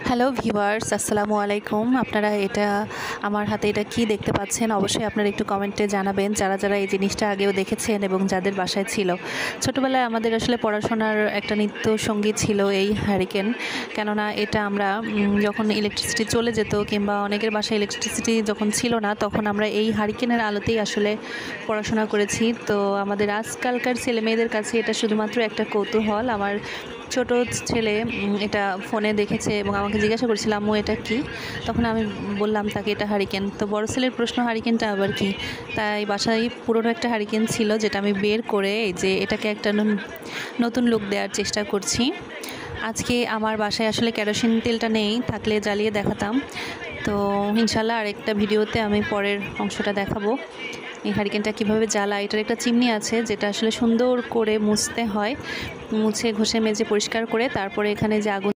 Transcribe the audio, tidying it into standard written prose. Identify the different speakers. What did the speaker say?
Speaker 1: Hello viewers, আসসালামু আলাইকুম। আপনারা আমার হাতে এটা কি দেখতে পাচ্ছেন? অবশ্যই আপনারা একটু কমেন্টে জানাবেন যারা এই জিনিসটা আগেও দেখেছেন এবং যাদের বাসায় ছিল। ছোটোবেলায় আমাদের আসলে পড়াশোনার একটা নিত্য সঙ্গী ছিল এই হ্যারিকেন। কেননা এটা আমরা যখন ইলেকট্রিসিটি চলে যেত কিংবা অনেকের বাসায় ইলেকট্রিসিটি যখন ছিল না, তখন আমরা এই হ্যারিকেনের আলোতেই আসলে পড়াশোনা করেছি। তো আমাদের আজকালকার ছেলেমেয়েদের কাছে এটা শুধুমাত্র একটা কৌতূহল। আমার ছোট ছেলে এটা ফোনে দেখেছে এবং আমাকে জিজ্ঞাসা করেছিল, আম্মু এটা কি? তখন আমি বললাম তাকে এটা হারিকেন। তো বড় ছেলের প্রশ্ন, হারিকেনটা আবার কি? তাই বাসায় পুরনো একটা হারিকেন ছিল, যেটা আমি বের করে যে এটাকে একটা নতুন লুক দেওয়ার চেষ্টা করছি। আজকে আমার বাসায় আসলে কেরোসিন তেলটা নেই, থাকলে জ্বালিয়ে দেখাতাম। তো ইনশাল্লাহ আরেকটা ভিডিওতে আমি পরের অংশটা দেখাবো এই হারিকেনটা কীভাবে জ্বালায়। এটার একটা চিমনি আছে যেটা আসলে সুন্দর করে মুছতে হয়, মুছে ঘষে মেজে পরিষ্কার করে তারপরে এখানে যে আগুন